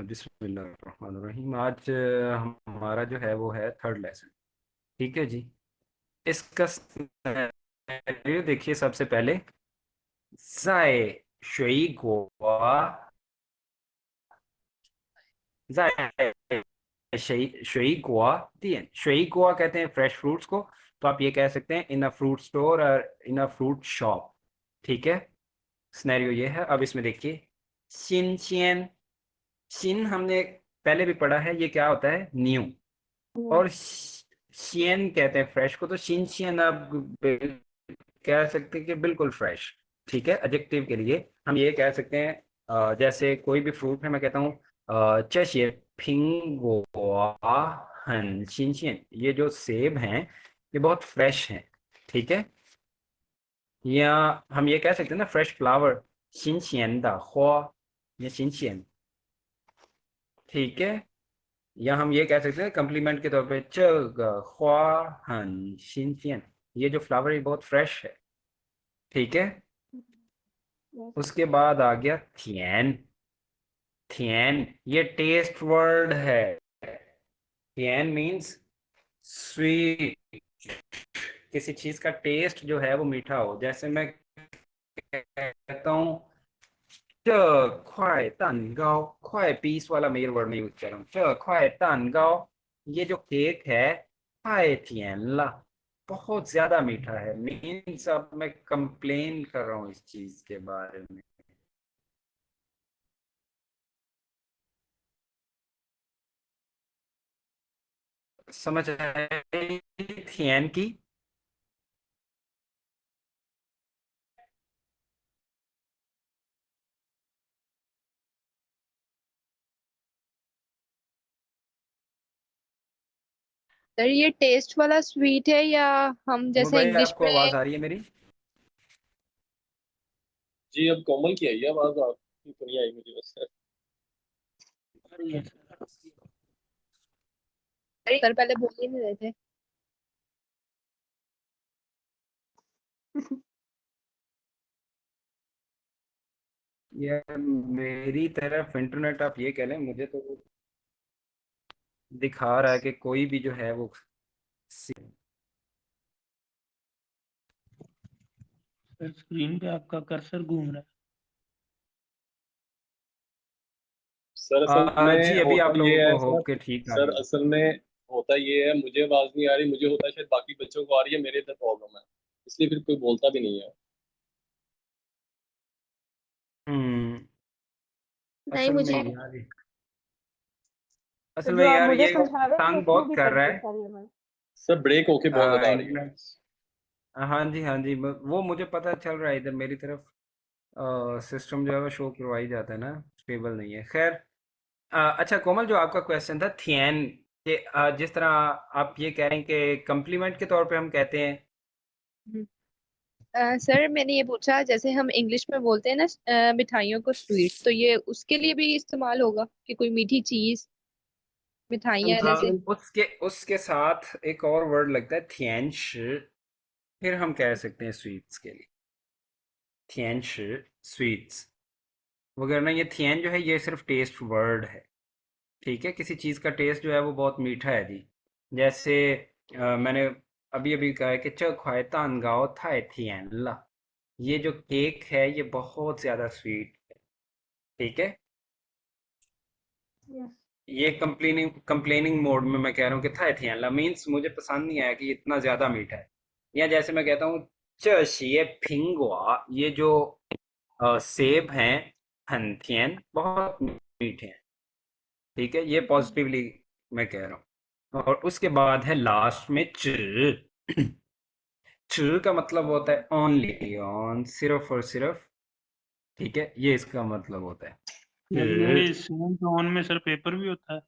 बिस्मिल्लाहिर्रहमानिर्रहीम। आज हमारा जो है वो है थर्ड लेसन। ठीक है जी। इसका सिनेरियो देखिए। सबसे पहले 在水果在水果店水果 कहते हैं फ्रेश फ्रूट्स को। तो आप ये कह सकते हैं इन अ फ्रूट स्टोर और इन अ फ्रूट शॉप। ठीक है। सिनेरियो ये है। अब इसमें देखिए 新鲜 शिन हमने पहले भी पढ़ा है। ये क्या होता है? न्यू। Yes. और शियन कहते हैं फ्रेश को। तो शिन शियन आप कह सकते हैं कि बिल्कुल फ्रेश। ठीक है। एडजेक्टिव के लिए हम ये कह सकते हैं जैसे कोई भी फ्रूट है, मैं कहता हूँ 这些苹果很新鲜। ये जो सेब हैं ये बहुत फ्रेश हैं। ठीक है। या हम ये कह सकते हैं ना फ्रेश फ्लावर 新鲜的花 या 新鲜। ठीक है। या हम ये कह सकते हैं कम्प्लीमेंट के तौर पे 这个花很新鲜। ये जो फ्लावर है बहुत फ्रेश है। ठीक है। Yes. उसके बाद आ गया थियन। थियन ये टेस्ट वर्ड है। थियन मीन्स स्वीट। किसी चीज का टेस्ट जो है वो मीठा हो। जैसे मैं कहता हूँ 这块蛋糕 बीस वाला मेल वर्ड में यूज कर रहा हूँ। 这块蛋糕 ये जो केक है 太甜了 बहुत ज्यादा मीठा है। मीन्स अब मैं कंप्लेन कर रहा हूँ इस चीज के बारे में। समझ आई थियन की? सर ये टेस्ट वाला स्वीट है या हम कोमल जैसे भाई इंग्लिश आपको में। आवाज आ रही है मेरी? जी अब कोमल की आई है आवाज, आपकी तो नहीं आई मुझे वैसे। सर पहले बोल ही नहीं रहे थे। यार मेरी तरफ इंटरनेट आप ये कह लें, मुझे तो वो दिखा रहा है कि कोई भी जो है वो सर स्क्रीन पे आपका कर्सर घूम रहा है। सर असल में जी अभी होता आप ये लोगों है को सर। होप के ठीक आ सर रही है। असल में होता ये है, मुझे आवाज नहीं आ रही, मुझे होता है शायद बाकी बच्चों को आ रही है, मेरे इधर प्रॉब्लम है, इसलिए फिर कोई बोलता भी नहीं है। हम्म। नहीं असल में मुझे। यार तो असल में जो आप यार मुझे ये समझा रहे थे तंग उसमें बहुत भी कर रहा करके है। सर ये मैं। सर ब्रेक होके बहुत ज्यादा आ रही है इंटरनेट। आवाज। हाँ जी हाँ जी, वो मुझे पता चल रहा है। इधर मेरी तरफ सिस्टम जो है वो शो करवा ही जाता है ना, स्टेबल नहीं है। खैर अच्छा कोमल, जो आपका क्वेश्चन था थियन के, जिस तरह आप ये कह रहे हैं कि कम्प्लीमेंट के तौर पे हम कहते हैं। हम्म। सर मैंने ये पूछा जैसे हम इंग्लिश में बोलते हैं ना मिठाइयों को स्वीट, तो ये उसके लिए भी इस्तेमाल होगा कि कोई मीठी चीज मिठाइयाँ जैसे। उसके उसके साथ एक और वर्ड लगता है थियनश। फिर हम कह सकते हैं स्वीट्स के लिए थियनश स्वीट्स वगैरह ना। ये थियन जो है ये सिर्फ टेस्ट वर्ड है। ठीक है। किसी चीज़ का टेस्ट जो है वो बहुत मीठा है जी। जैसे मैंने अभी अभी कहा है कि 这块蛋糕太甜了। ये जो केक है ये बहुत ज़्यादा स्वीट। ठीक है। Yes. ये कंप्लेनिंग मोड में मैं कह रहा हूँ कि 太甜了 मीन्स मुझे पसंद नहीं आया कि ये इतना ज़्यादा मीठा है। या जैसे मैं कहता हूँ 这些苹果 ये जो सेब हैं 很甜 बहुत मीठे हैं। ठीक है। ये पॉजिटिवली मैं कह रहा हूँ। और उसके बाद है लास्ट में च। च का मतलब होता है ओनली, ऑन, सिर्फ और सिर्फ। ठीक है। ये इसका मतलब होता है सर ये च। सेम टोन में सर पेपर भी होता है।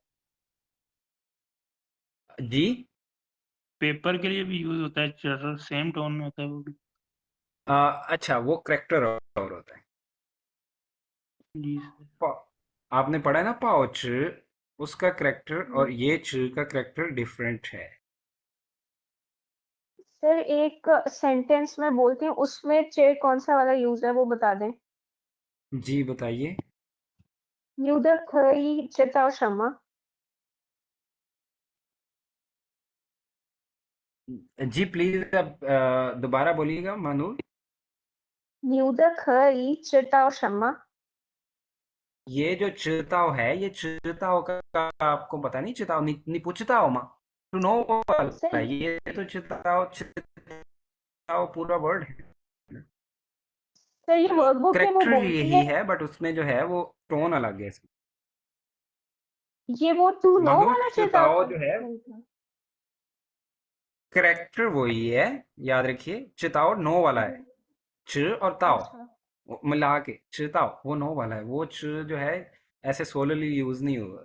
जी। पेपर के लिए भी यूज होता है सर, सेम टोन में होता है वो भी। अच्छा वो करेक्टर और होता है। जी सर। आपने पढ़ा है ना पाउच, उसका करेक्टर और Yes. ये च का करेक्टर डिफरेंट है। सर एक सेंटेंस में बोलती हूँ उसमें चे कौन सा वाला यूज है वो बता दें। जी बताइए। 你的可以知道什么？ जी प्लीज अब दोबारा बोलिएगा मानूर। 你的可以知道什么？ ये जो चिताओ है, ये चिताओ का आपको पता नहीं, चिताओ नहीं पूछताओ माँ टू नो वाला सर है। ये तो चिताओ पूरा वर्ड है, सर ये वर्कबुक में वो करेक्टर बोलती यही है, है, बट उसमें जो है वो टोन अलग है इसमें। ये वो टू नो मानो वाला चिताओ चिताओ जो है नहीं था। करेक्टर वही है, याद रखिए। चिताओ नो वाला है, च और ताओ अच्छा मिला के चिताओ वो नो वाला है। वो च जो है ऐसे सोलरली यूज नहीं होगा,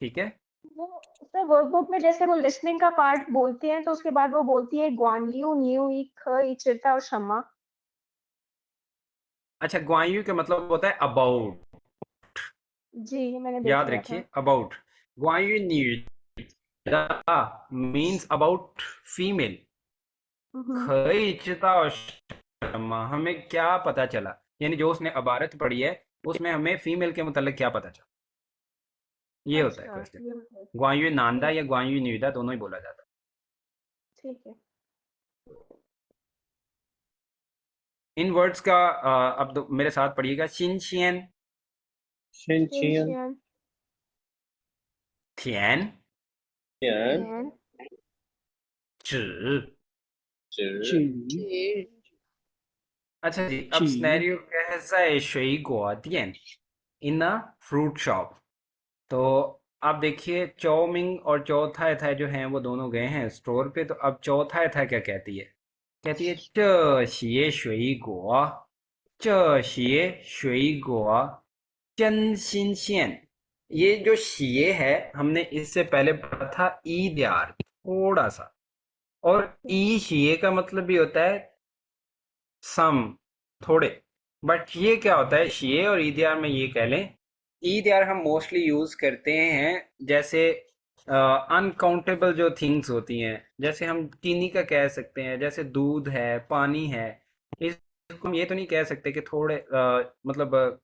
ठीक है। वो सर वर्कबुक में जैसे वो लिसनिंग का पार्ट बोलते हैं तो उसके बाद वो बोलती है ग्वान न्यू ई ख ई चिता और शमा। अच्छा, ग्वायु का मतलब होता है अबाउट, जी ये मैंने देख याद लिया था। रखिए अबाउट। ग्वायु मीन्स अबाउट फीमेल। हम्म, खइचता शर्मा, हमें क्या पता चला, यानी जो उसने अबारत पढ़ी है उसमें हमें फीमेल के मतलब क्या पता चला, ये होता है अच्छा क्वेश्चन। ये होता है। ग्वायु नांदा ठीक या ग्वायु न्यूदा दोनों ही बोला जाता ठीक है। है। इन वर्ड्स का अब मेरे साथ पढ़िएगा। शिनशियन, शिनचियन, शिनशियन थियन, यान, थियन 止। च, 纸 फिर अच्छा जी, अब 纸 स्नैरियो कैसा है? 水果店 इन अ फ्रूट शॉप। तो आप देखिए, चौमिंग और चौथाई थाई जो हैं वो दोनों गए हैं स्टोर पे। तो अब चौथाई थाई क्या कहती है? कहती है 这些水果，这些水果真新鲜। ये जो शिये है, हमने इससे पहले पढ़ा था ईद, थोड़ा सा। और ई शिये का मतलब भी होता है सम, थोड़े। बट ये क्या होता है, शिये और ईद में ये कह लें, ईद हम मोस्टली यूज करते हैं जैसे अनकाउंटेबल जो थिंग्स होती हैं, जैसे हम चीनी का कह सकते हैं, जैसे दूध है, पानी है। इसको हम ये तो नहीं कह सकते कि थोड़े मतलब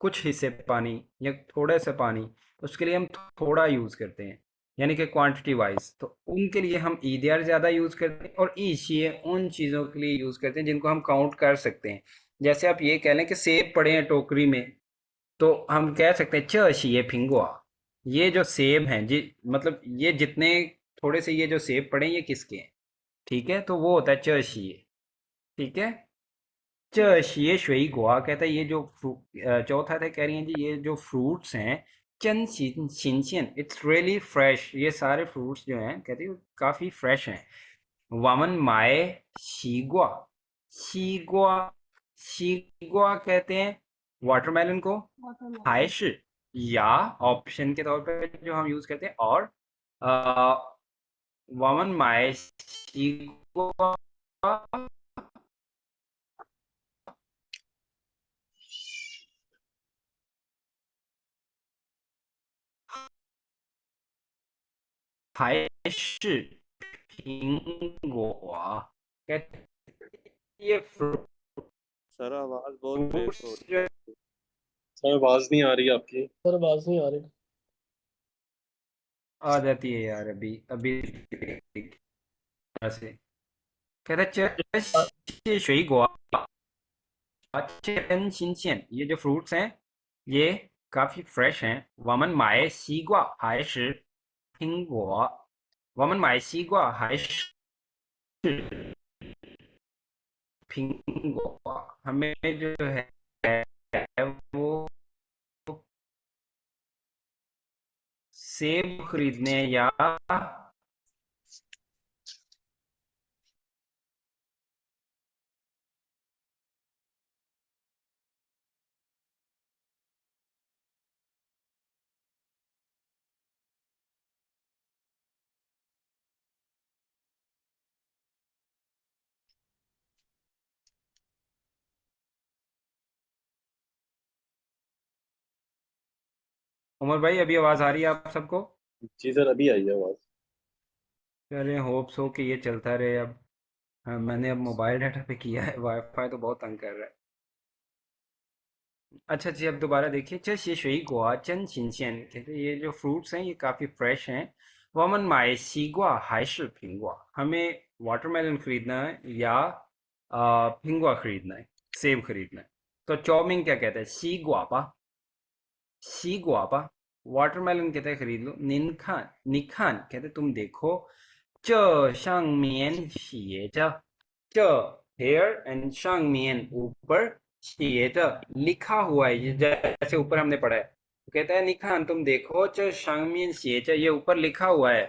कुछ हिस्से पानी या थोड़े से पानी। उसके लिए हम थोड़ा यूज करते हैं, यानी कि क्वांटिटी वाइज। तो उनके लिए हम ईदियार ज़्यादा यूज करते हैं, और ईशिए उन चीज़ों के लिए यूज करते हैं जिनको हम काउंट कर सकते हैं। जैसे आप ये कह लें कि सेब पड़े हैं टोकरी में, तो हम कह सकते हैं 这些苹果। ये जो सेब हैं जी, मतलब ये जितने थोड़े से ये जो सेब पड़े हैं ये किसके हैं, ठीक है। तो वो होता है 这些, ठीक है। 这些水果 कहता है ये जो चौथा था, कह रही हैं जी ये जो फ्रूट्स हैं 真新鲜, इट्स रियली फ्रेश। ये सारे फ्रूट्स जो हैं कहती है काफ़ी फ्रेश हैं। 我们买西瓜, सीगुआ, सीगुआ कहते हैं वाटरमेलन को। हाय वाटरमेलन। shi, या ऑप्शन के तौर पे जो हम यूज करते हैं। और अ, 我们买西瓜还是苹果? कहते ये सर आवाज बहुत ब्रेक हो फ्रूट्स रही जो सर आवाज नहीं आ रही आपकी। सर आवाज नहीं आ रही। आ जाती है यार, अभी अभी ऐसे कहते हैं 这些水果真新鲜, ये जो फ्रूट्स हैं ये काफी फ्रेश हैं। 我们买西瓜还是苹果? हमें जो है वो सेब खरीदने या उमर भाई, अभी आवाज आ रही है आप सबको? जी सर अभी आई है आवाज। चलिए, होप सो कि ये चलता रहे अब। हाँ, मैंने अब मोबाइल डाटा पे किया है, वाईफाई तो बहुत तंग कर रहा है। अच्छा जी, अब दोबारा देखिए, 这些水果真新鲜 कहते हैं ये जो फ्रूट्स हैं ये काफ़ी फ्रेश हैं। 我们买西瓜还是苹果 हमें वाटरमेलन खरीदना है या पिंगुआ खरीदना है, सेब खरीदना है। तो चाउमिन क्या कहता है? सीग्वापा, सीग्वापा। वाटरमेलन कहते हैं खरीद लो। निनखान, निखान कहते हैं तुम देखो। 这上面写着 here and 上面 ऊपर 写着 लिखा हुआ है। ये जैसे ऊपर हमने पढ़ा है तो कहता है निखान तुम देखो 这上面写着 ये ऊपर लिखा हुआ है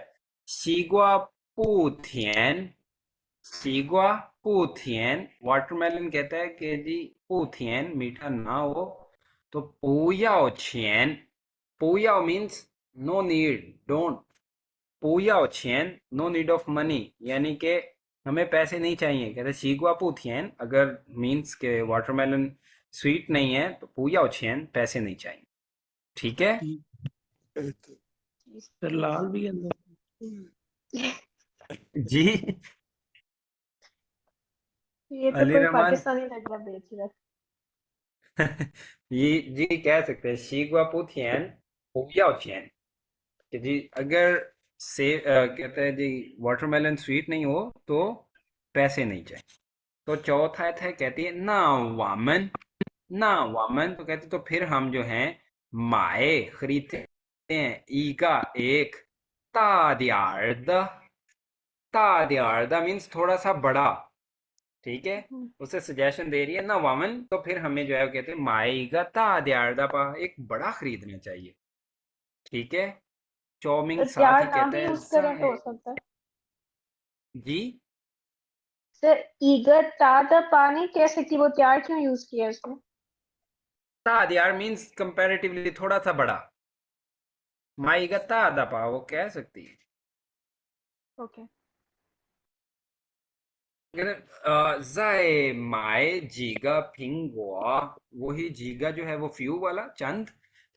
西瓜不甜 सीगवा पूथियन। वाटरमेलन कहता है कि जी पूथियन मीठा ना हो तो पुयाओ छियन। पुयाओ मीन्स नो नीड, डोंट। पुयाओ छियन नो नीड ऑफ मनी, यानी कि हमें पैसे नहीं चाहिए। कहते हैं सीगवा पूथियन अगर मीन्स के वाटरमेलन स्वीट नहीं है तो पुयाओ छियन पैसे नहीं चाहिए। ठीक है सर लाल भी अंदर जी। ये तो अली कोई रहमान पाकिस्तानी लड़का बेच रहा है। ये जी कह सकते हैं सीगवा पूथियन पुयाओ छियन कि जी अगर कहते हैं जी वाटरमेलन स्वीट नहीं हो तो पैसे नहीं चाहिए। तो चौथा था कहती है ना वामन, ना वामन तो कहते तो फिर हम जो हैं माए खरीदते हैं ईका एक तादियार्द। तादियार्दा मीन्स थोड़ा सा बड़ा। ठीक है, उसे सजेशन दे रही है ना वामन तो फिर हमें जो है वो कहते हैं माएगा तादियार्दा पा एक बड़ा खरीदना चाहिए। ठीक है, चौमिंग तो साथ ही त्यार ना कहता भी है यूज करें तो हो सकता है। जी। सर ईगर ताजा पानी कैसे कि वो त्यार क्यों यूज किया उसने? तादियार मीन्स कंपैरेटिवली थोड़ा सा बड़ा। माईगा तादा पा वो कह सकती है। ओके। जाए माए जीगा पिंगुआ, वही जीगा जो है वो फ्यू वाला चंद।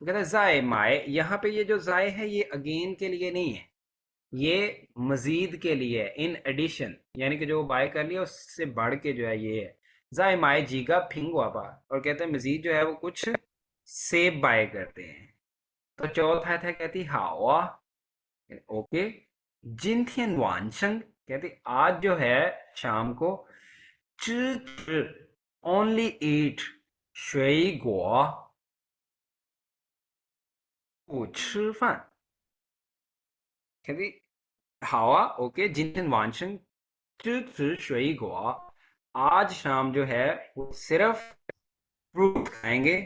तो कहता है जाए माए, यहाँ पे ये जो जाए है ये अगेन के लिए नहीं है, ये मजीद के लिए है, इन एडिशन, यानी कि जो बाय कर लिया उससे बढ़ के जो है ये है। जाए माए जीगा फिंगुआ पा, और कहते हैं मजीद जो है वो कुछ सेब बाय करते हैं। तो चौथा था कहती हावा, ओके। जिनथियन वानशंग कहती आज जो है शाम को 只 only eat 水果不吃饭 कहती हावा ओके जिनथियन वानशंग 只 水果 आज शाम जो है वो सिर्फ फ्रूट खाएंगे।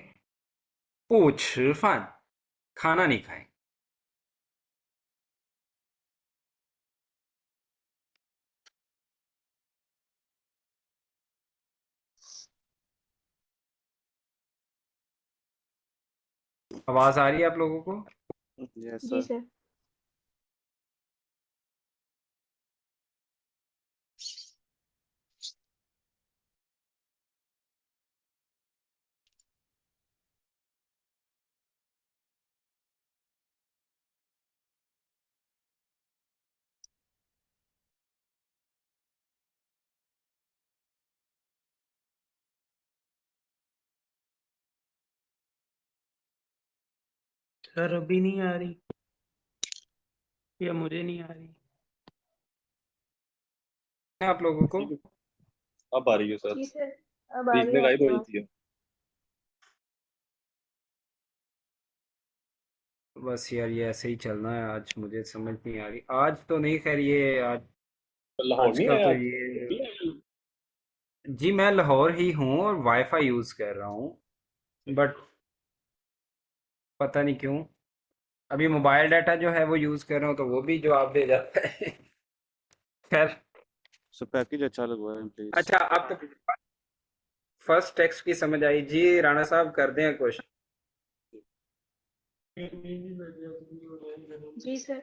不吃饭 खाना नहीं खाएंगे। आवाज आ रही है आप लोगों को? यस जी सर। सर। सर अभी नहीं आ रही या मुझे नहीं आ रही? आप लोगों को ठीक है, अब आ रही है सर। जी सर। अब आ बीच रही में है गायब आपकी हो आवाज। जाती है। बस यार ये ऐसे ही चलना है, आज मुझे समझ नहीं आ रही। आज तो नहीं, खैर ये आज तो लाहौर नहीं आजकल आया तो आज? ये जी मैं लाहौर ही हूँ और वाईफाई यूज कर रहा हूँ, बट पता नहीं क्यों अभी मोबाइल डाटा जो है वो यूज कर रहा हूँ तो वो भी जवाब दे जाता है। खैर सर पैकेज अच्छा लगवाएं प्लीज। अच्छा, आपको फर्स्ट टेक्स्ट की समझ आई जी? राणा साहब कर दें क्वेश्चन। जी सर।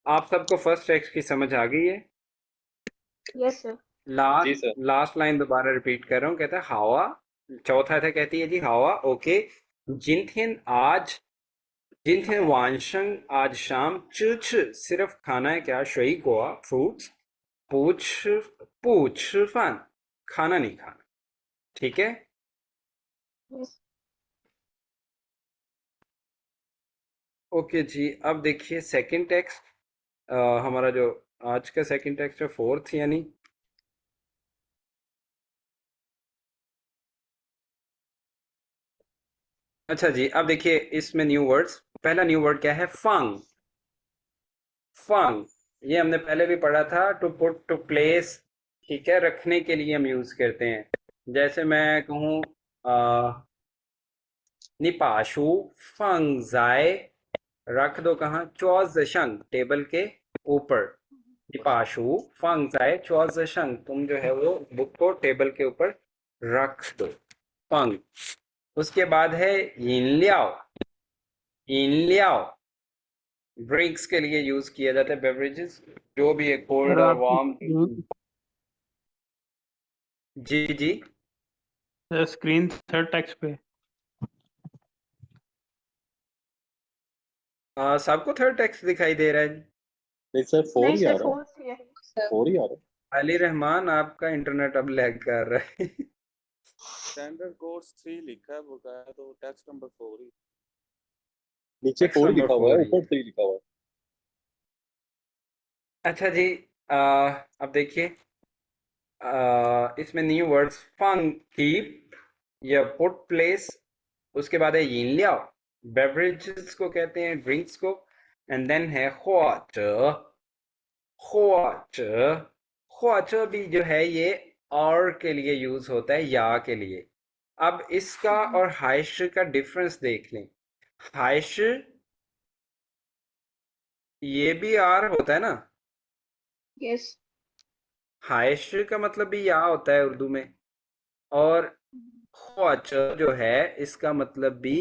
आप सबको फर्स्ट टेक्स्ट की समझ आ गई है? Yes sir. जी लास्ट सर। लास्ट लाइन दोबारा रिपीट कर रहा हूँ। कहता है हवा, चौथा था कहती है जी हवा ओके। जिनथिन आज, जिनथिन वांशंग आज शाम, चुच सिर्फ खाना है क्या, शई गोआ फ्रूट्स, पूछ पूछ फान खाना नहीं खाना। ठीक है। Yes. ओके जी, अब देखिए सेकंड टेक्स्ट, हमारा जो आज का सेकंड टेक्स्ट है फोर्थ यानी, अच्छा जी, अब देखिए इसमें न्यू वर्ड्स, पहला न्यू वर्ड क्या है, फंग। फंग, ये हमने पहले भी पढ़ा था, टू पुट टू प्लेस, ठीक है, रखने के लिए हम यूज करते हैं। जैसे मैं कहूँ निपाशु फंग जाए, रख दो कहाँ, चौजशंग, टेबल के ऊपर। निपाशु फंग जाए चौजशंग, तुम जो है वो बुक को टेबल के ऊपर रख दो, फंग। उसके बाद है यिनल्याओ। यिनल्याओ ड्रिंक्स के लिए यूज किया जाता है, बेवरेजेस, जो भी है कोल्ड सर और आपकी वार्म। जी जी। स्क्रीन थर्ड टेक्स्ट पे। सबको थर्ड टेक्स्ट दिखाई दे रहा है जी। नहीं सर, 4 नहीं ही आ सर, रहा है। फोर्थ है। सर 4 ही आ रहा है। अली रहमान, आपका इंटरनेट अब लैग कर रहा है। स्टैंडर्ड कोर्स 3 लिखा है बकाया, तो टेक्स्ट नंबर 4 ही। नीचे टेक्स्ट 4 नंबर लिखा हुआ है, 4 ही ऊपर है। 3 लिखा हुआ है। अच्छा जी, अब देखिए, इसमें न्यू वर्ड्स फंग, कीप या पुट प्लेस, उसके बाद है यिनल्याओ, बेवरेजेस को कहते हैं, ड्रिंक्स को, एंड देन है ख्वाच। ख्वाच, ख्वाच भी जो है ये और के लिए यूज होता है, या के लिए। अब इसका और हाइश का डिफरेंस देख लें। हाइश, ये भी आर होता है ना, यस। हाइश का मतलब भी या होता है उर्दू में, और ख्वाच जो है इसका मतलब भी,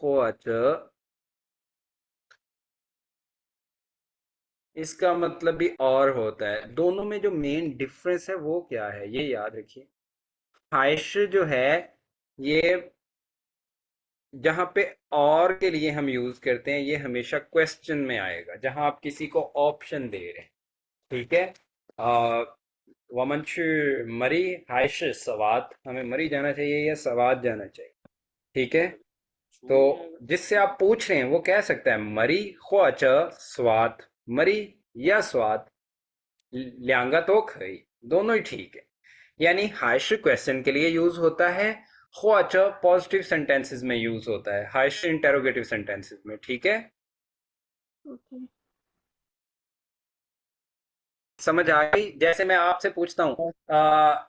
ख्वाच इसका मतलब भी और होता है। दोनों में जो मेन डिफरेंस है वो क्या है, ये याद रखिए। हाइश जो है ये जहाँ पे और के लिए हम यूज करते हैं, ये हमेशा क्वेश्चन में आएगा, जहाँ आप किसी को ऑप्शन दे रहे हैं, ठीक है। वमन मरी हाइश सवात, हमें मरी जाना चाहिए या सवात जाना चाहिए, ठीक है। तो शुरू में जिससे आप पूछ रहे हैं वो कह सकता है मरी ख्वाच स्वात, मरी या स्वात, ल्यांगा तो खई, दोनों ही ठीक है। यानी हाइश क्वेश्चन के लिए यूज होता है, ख्वाच पॉजिटिव सेंटेंसेस में यूज होता है, हाइश इंटेरोगेटिव सेंटेंसेस में, ठीक है। ओके। समझ आ गई? जैसे मैं आपसे पूछता हूँ,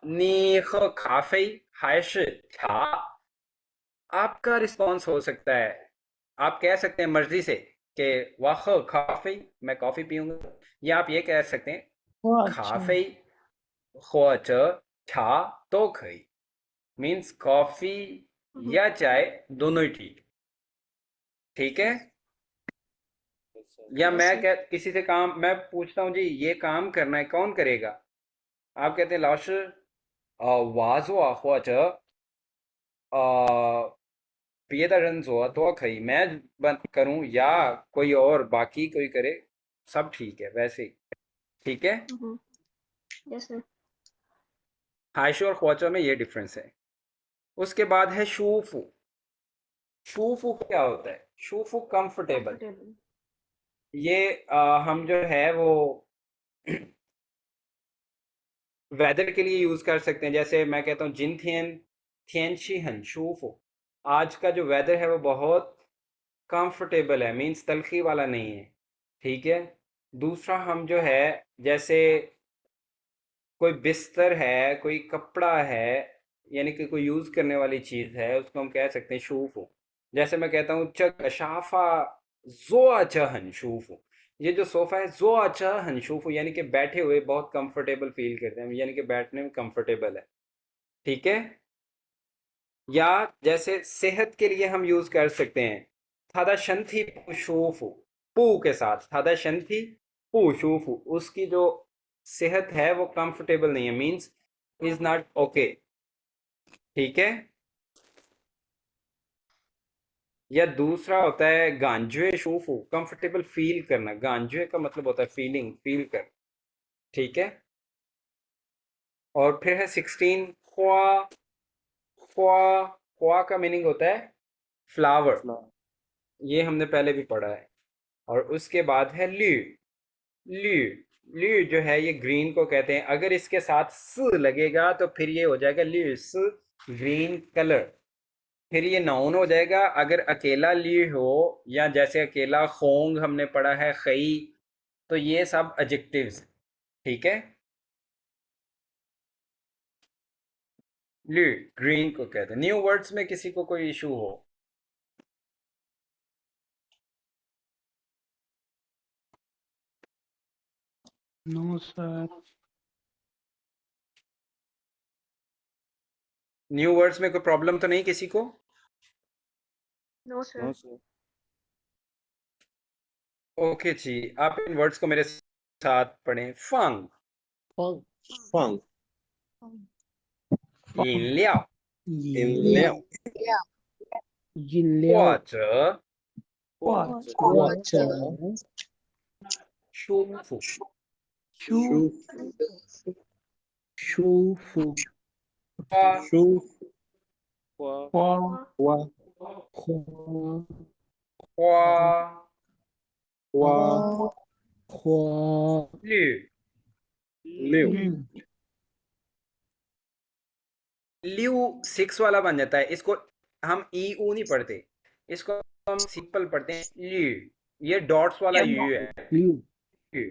नी ख खाफी हाइश छा, आपका रिस्पॉन्स हो सकता है, आप कह सकते हैं मर्जी से कि वाह काफी, मैं कॉफी पीऊंगा, या आप ये कह सकते हैं अच्छा। काफी 或者茶都可以, मीन्स कॉफी या चाय दोनों ही ठीक, ठीक है। या यस मैं सर। किसी से काम, मैं पूछता हूँ जी ये काम करना है, कौन करेगा, आप कहते हैं 老师我做或者别的人做都可以, मैं करूं या कोई और बाकी कोई करे, सब ठीक है वैसे ही, ठीक है। Yes sir. हाइशो और ख्वाचो में ये डिफरेंस है। उसके बाद है शूफू। शूफू क्या होता है, शूफू कंफर्टेबल, कंफर्टेबल। ये हम जो है वो वेदर के लिए यूज कर सकते हैं। जैसे मैं कहता हूँ जिन थियन थियन शी हन शूफू, आज का जो वेदर है वो बहुत कंफर्टेबल है, मीन्स तलखी वाला नहीं है, ठीक है। दूसरा हम जो है, जैसे कोई बिस्तर है, कोई कपड़ा है, यानी कि कोई यूज करने वाली चीज है, उसको हम कह सकते हैं शूफू। जैसे मैं कहता हूँ शाफा जो चहन शूफू, ये जो सोफा है जो चहन शूफू, यानी कि बैठे हुए बहुत कंफर्टेबल फील करते हैं, यानी कि बैठने में कंफर्टेबल है, ठीक है। या जैसे सेहत के लिए हम यूज कर सकते हैं थादा शंथी शूफू, पू के साथ थादा शंथी पू शूफू, उसकी जो सेहत है वो कंफर्टेबल नहीं है, मींस इज नॉट ओके, ठीक है। या दूसरा होता है गांजुए शूफू, कंफर्टेबल फील करना, गांजुए का मतलब होता है फीलिंग, फील कर, ठीक है। और फिर है 16 ख्वा। ख्वा ख्वा का मीनिंग होता है फ्लावर, ये हमने पहले भी पढ़ा है। और उसके बाद है ल्यू। ल्यू ल्यू जो है ये ग्रीन को कहते हैं, अगर इसके साथ स लगेगा तो फिर ये हो जाएगा ल्यूस, ग्रीन कलर। फिर ये नाउन हो जाएगा अगर अकेला ल्यू हो, या जैसे अकेला खोंग हमने पढ़ा है खई, तो ये सब एडजेक्टिव्स। ठीक है, ल्यू ग्रीन को कहते हैं। न्यू वर्ड्स में किसी को कोई इशू हो? No sir. न्यू वर्ड्स में कोई प्रॉब्लम तो नहीं किसी को? No sir. ओके जी, आप इन वर्ड्स को मेरे साथ पढ़ें। फंग, फंग, 饮料， 饮料，或者或者舒服，舒舒服，花舒服，花花花花花花花绿六ल्यू 6 वाला बन जाता है। इसको हम ई ऊ नहीं पढ़ते, इसको हम सिंपल पढ़ते हैं ल्यू। ये डॉट्स वाला यू है। ल्यू ल्यू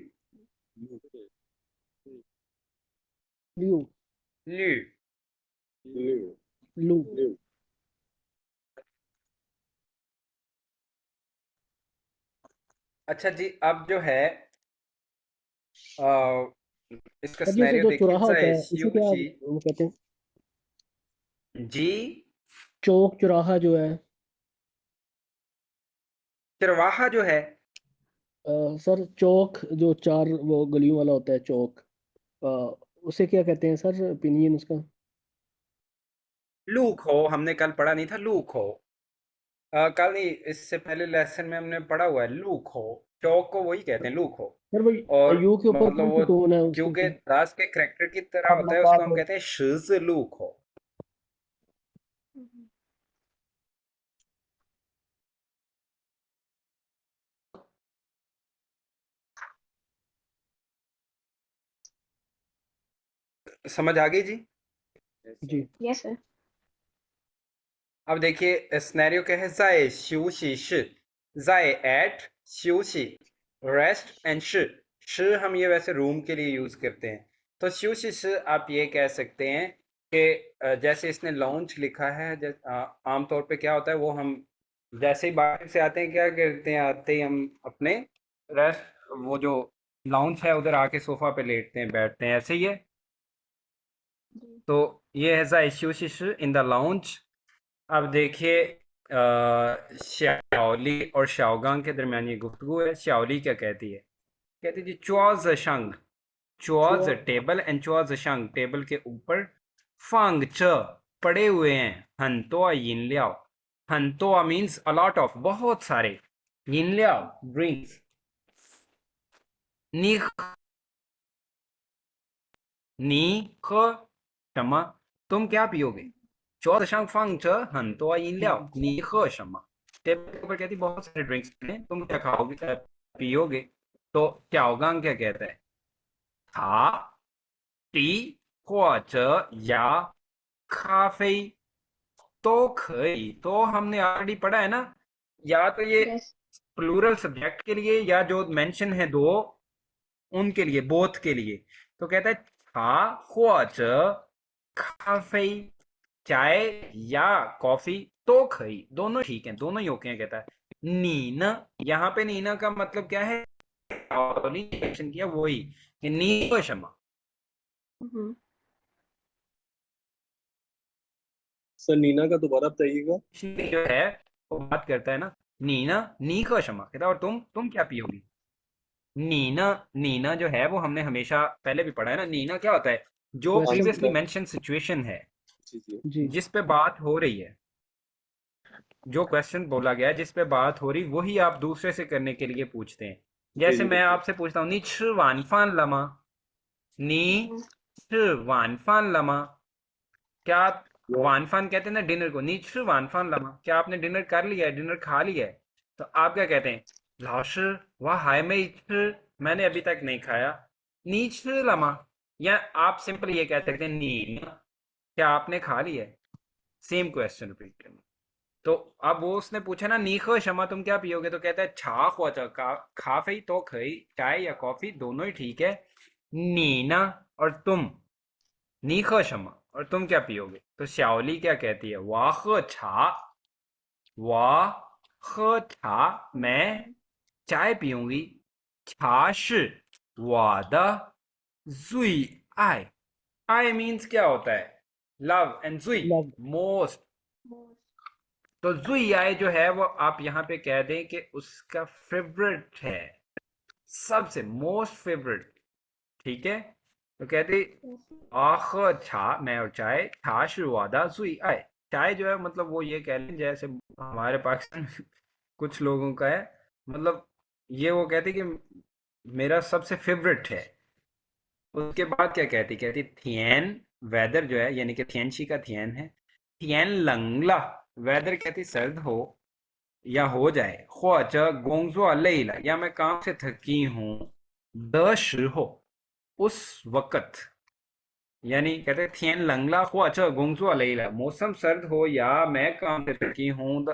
ल्यू ल्यू六लू六 अच्छा जी, अब जो है आ, इसका सर जैसे सिनेरियो जो देखिए। चौराहा होता है शी उसे क्या शी वो कहते हैं? जी चौक चौराहा जो है चरवाहा जो है, सर चौक जो चार वो गलियों वाला होता है चौक, अ, उसे क्या कहते हैं सर, ओपिनियन उसका? लूक हो, हमने कल पढ़ा नहीं था लूक हो। कल नहीं, इससे पहले लेसन में हमने पढ़ा हुआ है लूक हो। चौक को वही कहते हैं लूक हो। सर भाई और यू के ऊपर मतलब कौन वो सी टोन है उसके क्योंकि ऊपर? दास के करेक्टर की तरह होता है, उसको हम कहते हैं शिज लूक हो। समझ आ गई जी? जी यस सर। अब देखिए स्नेरियो क्या है। जाए शिव शी श, जाए एट, शिव शी रेस्ट, एंड श। श हम ये वैसे रूम के लिए यूज करते हैं, तो शिव शी श आप ये कह सकते हैं कि जैसे इसने लॉन्च लिखा है, आमतौर पे क्या होता है, वो हम जैसे ही बाहर से आते हैं क्या करते हैं, आते ही हम अपने रेस्ट, वो जो लाउंज है उधर आके सोफा पे लेटते हैं, बैठते हैं, ऐसे ही है। तो ये है जाए शिव शी श इन द लाउंज। अब देखिए श्याओली और शाओगांग के दरमियान ये गुफ्तगू है। श्याओली क्या कहती है? कहती है जी चुआज शंग, चुआज टेबल एंड चुआज शंग टेबल के ऊपर, फांग च पड़े हुए हैं, हंतोआ यिनलियाओ, हंतोआ मीन्स अ लॉट ऑफ, बहुत सारे, यिनलियाओ ड्रिंक्स, नी नी ख शमा तुम क्या पियोगे? 桌子上放着很多饮料，你喝什么？ टेबल के ऊपर कहती बहुत सारे ड्रिंक्स हैं, तुम क्या खाओगे, क्या पियोगे? तो त्याओगांग क्या कहता है? 茶、टी 或者या 咖啡都可以। तो हमने ऑलरेडी पढ़ा है ना, या तो ये यस। प्लूरल सब्जेक्ट के लिए, या जो मेंशन है दो उनके लिए, बोथ के लिए। तो कहता है 茶或者咖啡 चाय या कॉफी तो खई, दोनों ठीक हैं, दोनों ही ओके हैं। कहता है नीना, यहाँ पे नीना का मतलब क्या है, मेंशन किया वही कि नी शमा। सर नीना का दोबारा बताइएगा। जो है वो बात करता है ना, नीना नी का शमा कहता है, और तुम क्या पियोगी? नीना, नीना जो है वो हमने हमेशा पहले भी पढ़ा है ना। नीना क्या होता है? जो Question प्रीवियसली होता है। मेंशन सिचुएशन है, जी जी जी जिस पे बात हो रही है, जो क्वेश्चन बोला गया है जिस पे बात हो रही, वही आप दूसरे से करने के लिए पूछते हैं। जैसे जी, मैं बिल्कुल। आपसे पूछता हूँ नी ची वानी फान लमा, नी वानफान लमा, क्या आप वानफान कहते हैं ना डिनर को, नीच वानफान लमा, क्या आपने डिनर कर लिया है, डिनर खा लिया है? तो आप क्या कहते हैं? लाश वाह हाय में मैंने अभी तक नहीं खाया, नीच लमा। या आप सिंपल ये कह सकते हैं नी, क्या आपने खा लिया है? सेम क्वेश्चन रिपीट करना। तो अब वो उसने पूछा ना नीखो शमा तुम क्या पियोगे, तो कहता है छा ख्वाचा का, खाफी तो खई, चाय या कॉफी दोनों ही ठीक है, नीना और तुम, नीखो शमा और तुम क्या पियोगे? तो श्याओली क्या कहती है? वाह छा, वाह छा मैं चाय पीऊंगी, छाश वादा जुई आई, आई मीन्स क्या होता है? Love, and Jui love. Most. तो जुई आई जो है वो आप यहाँ पे कह दें कि उसका फेवरेट है, सबसे मोस्ट फेवरेट, ठीक है? तो कहते आख छा मैं और चाय, छा शुरुआदा सुई आए, चाय जो है मतलब वो ये कह लें जैसे हमारे पाकिस्तान में कुछ लोगों का है, मतलब ये वो कहते कि मेरा सबसे फेवरेट है। उसके बाद क्या कहती? कहती थियन वेदर जो है, यानी कि थियनशी का थियन है, थियन लंगला वेदर कहती सर्द हो या हो जाए, ख्वाच गोंगजो लेला या मैं काम से थकी हूँ, द हो उस वक्त, यानी कहते थियन लंगला ख्वाच गोंगजो लेला मौसम सर्द हो या मैं काम से थकी हूँ,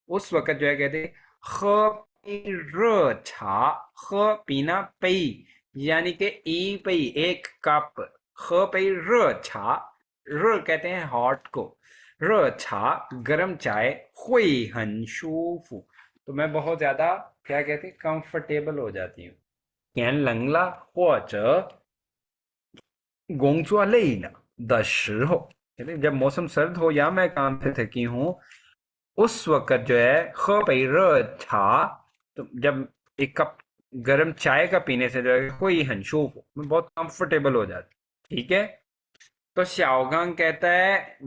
उस वक्त जो है कहते ख र छा, ख पीना पई, यानी कि ई पई एक कप, ख पई र छा, र कहते हैं हॉट को, र छा गरम चाय, हुई हन शूफू, तो मैं बहुत ज्यादा क्या कहते हैं कंफर्टेबल हो जाती हूँ। कैन लंगला ख्वाच गोंगजुआ लेना द हो, कहते हैं, जब मौसम सर्द हो या मैं काम से थकी हूँ, उस वक्त जो है ख पई र छा, तो जब एक कप गरम चाय का पीने से जो है कोई हंशूफ मैं बहुत कंफर्टेबल हो जाती, ठीक है? तो शाओगांग कहता है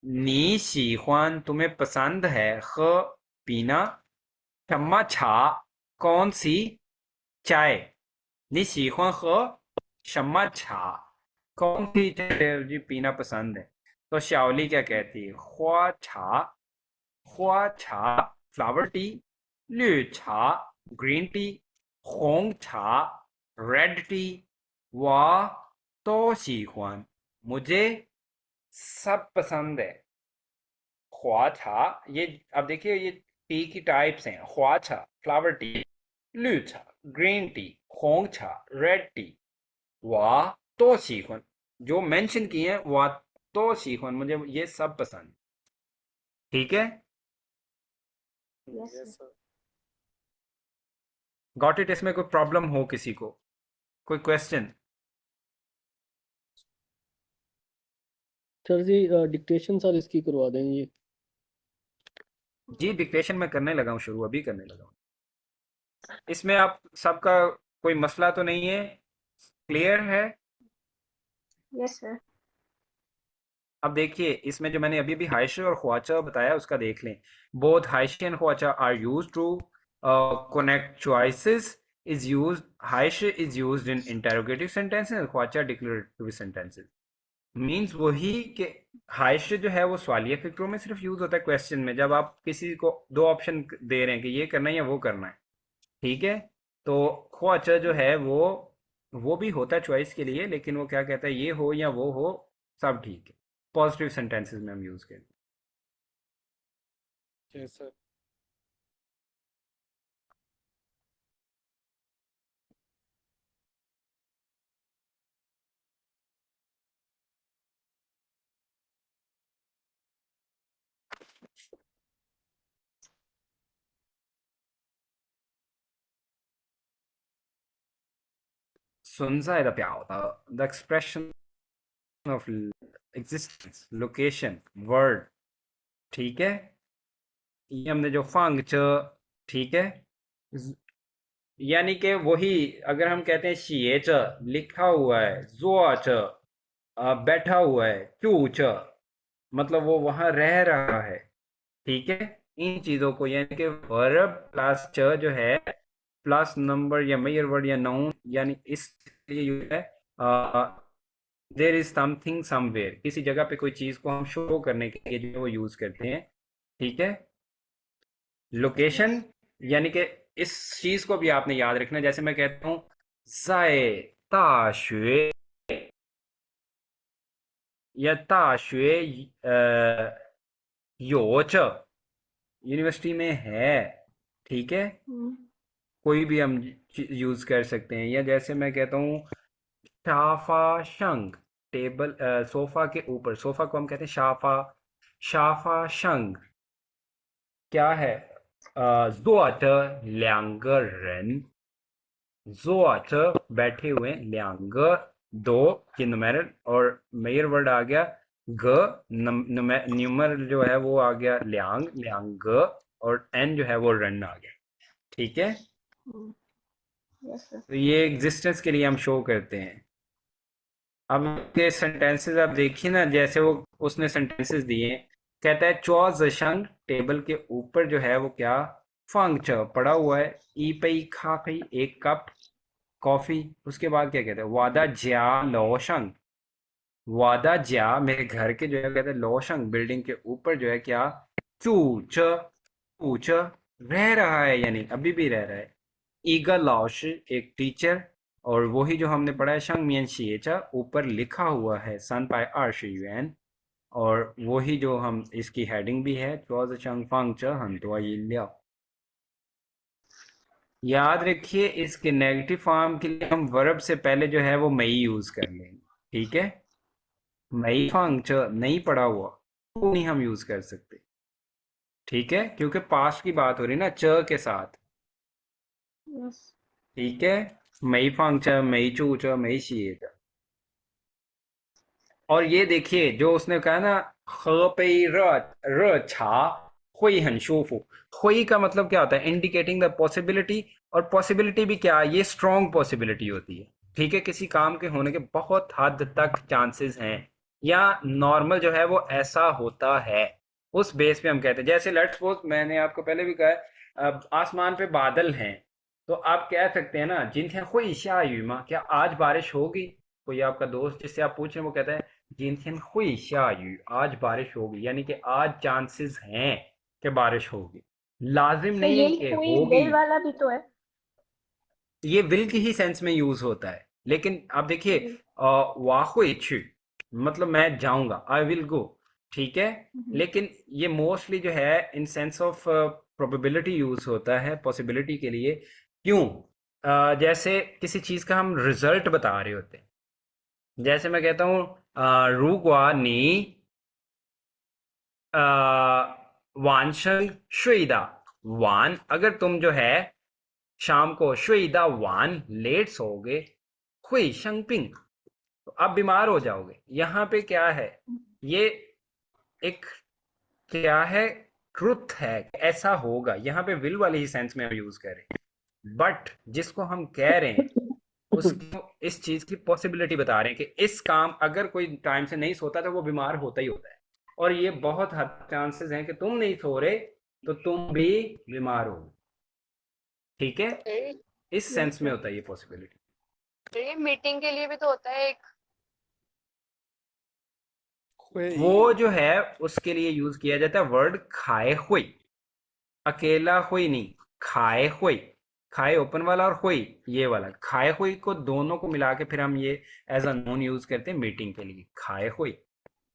नी शीख्वान तुम्हें पसंद है ख पीना, शम्मा छा कौन सी चाय, नी शीख्वान ख शम्मा छा कौन सी चाय जी पीना पसंद है? तो शाओली क्या कहती है? ख्वा छा फ्लावर टी, ल्यू छा ग्रीन टी, होंग छा रेड टी, वाह तो शीख्वान मुझे सब पसंद है। ख्वा छा, ये अब देखिए ये टी की टाइप्स हैं, ख्वा छा फ्लावर टी, ल्यू छा ग्रीन टी, होंग छा रेड टी, वाह तो शीख्वान जो मेंशन किए हैं, वाह तो शीख्वान मुझे ये सब पसंद, ठीक है? Yes yes sir. Sir. Got it? इसमें कोई प्रॉब्लम हो किसी को, कोई क्वेश्चन? सर जी डिक्टेशन सर इसकी करवा दें ये। जी डिक्टेशन में करने लगा हूँ, शुरू अभी करने लगा हूँ। इसमें आप सबका कोई मसला तो नहीं है, क्लियर है? Yes sir. अब देखिए इसमें जो मैंने अभी अभी हाइशे और ख्वाचा बताया उसका देख लें। बोथ हाइशे एंड ख्वाचा are used to connect choices, is used, हाइशे is used in interrogative sentences, ख्वाचा डिक्लेरेटिव सेंटेंसेस। मीन्स वही कि हाइशे जो है वो सवालिया फिक्रों में सिर्फ यूज होता है क्वेश्चन में, जब आप किसी को दो ऑप्शन दे रहे हैं कि ये करना है या वो करना है, ठीक है? तो ख्वाचा जो है वो भी होता है चॉइस के लिए, लेकिन वो क्या कहता है ये हो या वो हो सब ठीक है, पॉजिटिव सेंटेंसेस में हम यूज करें। Yes sir the expression of existence, location, word, ठीक है? ये हमने जो फंग च, ठीक है? यानी कि वही अगर हम कहते हैं शिए च लिखा हुआ है, जुआ च बैठा हुआ है, चू च मतलब वो वहां रह रहा है, ठीक है? इन चीजों को यानी कि वर्ब प्लस च जो है प्लस नंबर या मेजर वर्ड या नाउन, यानी इसलिए यूज है देयर इज समथिंग समवेयर, किसी जगह पे कोई चीज को हम शो करने के लिए जो वो यूज करते हैं, ठीक है। लोकेशन यानी कि इस चीज को भी आपने याद रखना, जैसे मैं कहता हूँ ज़ाए ताशुए या ताशुए योच, यूनिवर्सिटी में है, ठीक है। कोई भी हम यूज कर सकते हैं। या जैसे मैं कहता हूँ शाफा शंग, टेबल सोफा के ऊपर, सोफा को हम कहते हैं शाफा, शाफा शंग क्या है? ज़ोअट ल्यांगर रेन, ज़ोअट बैठे हुए, ल्यांग दो, ये नुमेरल, और मेयर वर्ड आ गया ग, न्यूमर जो है वो आ गया ल्यांग, ल्यांग, और एन जो है वो रन आ गया, ठीक है। Yes sir. तो ये एग्जिस्टेंस के लिए हम शो करते हैं। अब के सेंटेंसेस आप देखिए ना, जैसे वो उसने सेंटेंसेस दिए, कहता है चौ जशंग, टेबल के ऊपर जो है वो क्या, फंग च पड़ा हुआ है, ई पई खा पई एक कप कॉफी। उसके बाद क्या कहते हैं, वादा ज्या लोशंग, वादा ज्या मेरे घर के जो है कहते हैं लोशंग, बिल्डिंग के ऊपर जो है क्या, चू च रह रहा है, यानी अभी भी रह रहा है। ईगा लॉश एक टीचर, और वही जो हमने पढ़ा है शंग मियन शिएचा, ऊपर लिखा हुआ है सन पाई आर यूएन, और वही जो हम इसकी हेडिंग भी है चौज चंग फंग च हंतुआ यिल्या। याद रखिए इसके नेगेटिव फॉर्म के लिए हम वर्ब से पहले जो है वो मई यूज कर लेंगे, ठीक है। मई फंग च नहीं पढ़ा हुआ वो नहीं हम यूज कर सकते, ठीक है, क्योंकि पास्ट की बात हो रही है ना च के साथ, यस। ठीक है। मई फंग च, मई चू च, मई शिए च। और ये देखिए जो उसने कहा ना, ख पे र छा हुई हन शूफू, हुई का मतलब क्या होता है, इंडिकेटिंग द पॉसिबिलिटी, और पॉसिबिलिटी भी क्या है, ये स्ट्रॉन्ग पॉसिबिलिटी होती है, ठीक है, किसी काम के होने के बहुत हद तक चांसेस हैं, या नॉर्मल जो है वो ऐसा होता है, उस बेस पे हम कहते हैं। जैसे लेट्स सपोज, मैंने आपको पहले भी कहा है, अब आसमान पे बादल हैं, तो आप कह सकते हैं ना जिनसे हुई शायुमा, क्या आज बारिश होगी। कोई आपका दोस्त जिससे आप पूछ रहे हैं वो कहता है जिनसे हुई शायु, आज बारिश होगी, यानी कि आज चांसेस हैं कि बारिश होगी, लाजिम तो नहीं ये कि कोई होगी। बिल वाला भी तो है। ये विल की ही सेंस में यूज होता है, लेकिन आप देखिए वाहुइछु मतलब मैं जाऊंगा, आई विल गो, ठीक है। लेकिन ये मोस्टली जो है in sense of probability use होता है पॉसिबिलिटी के लिए। क्यों? जैसे किसी चीज का हम रिजल्ट बता रहे होते हैं, जैसे मैं कहता हूँ रूगवा नी वानशंग शुईदा, वान अगर तुम जो है शाम को शुईदा वान लेट सोओगे, हुई शंगपिंग तो आप बीमार हो जाओगे। यहाँ पे क्या है, ये एक क्या है, ट्रुथ है, ऐसा होगा, यहाँ पे विल वाली ही सेंस में हम यूज करें, बट जिसको हम कह रहे हैं उसको इस चीज की पॉसिबिलिटी बता रहे हैं कि इस काम अगर कोई टाइम से नहीं सोता तो वो बीमार होता ही होता है, और ये बहुत हद चांसेस हैं कि तुम नहीं सो रहे तो तुम भी बीमार हो, ठीक है। इस यस सेंस में सर। होता है ये पॉसिबिलिटी। ये मीटिंग के लिए भी तो होता है एक। वो जो है उसके लिए यूज किया जाता है वर्ड खाए हुई, अकेला हुई नहीं, खाए हुई, खाए ओपन वाला और हुई ये वाला, खाए हुई को दोनों को मिला के फिर हम ये एज अ नोन यूज करते हैं मीटिंग के लिए, खाए हुई।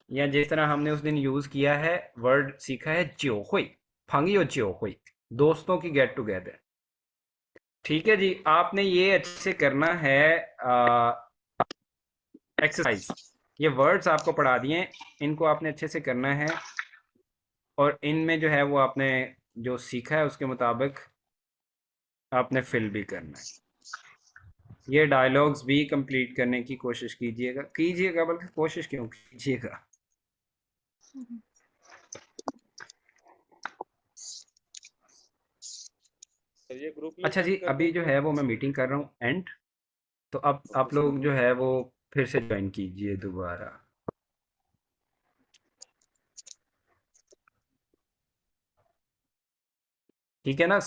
या जिस तरह हमने उस दिन यूज किया है वर्ड सीखा है ज्यो हुई, फंगियो ज्यो हुई, दोस्तों की गेट टुगेदर, ठीक है जी। आपने ये अच्छे से करना है एक्सरसाइज, ये वर्ड्स आपको पढ़ा दिए, इनको आपने अच्छे से करना है, और इनमें जो है वो आपने जो सीखा है उसके मुताबिक आपने फिल भी करना है। ये डायलॉग्स भी कंप्लीट करने की कोशिश कीजिएगा, कीजिएगा बल्कि कोशिश क्यों कीजिएगा। सर ये ग्रुप में अच्छा जी, सेंड कर अभी दें जो तो। है वो मैं मीटिंग कर रहा हूँ एंड, तो अब ओके आप सर। लोग जो है वो फिर से ज्वाइन कीजिए दोबारा, ठीक है ना।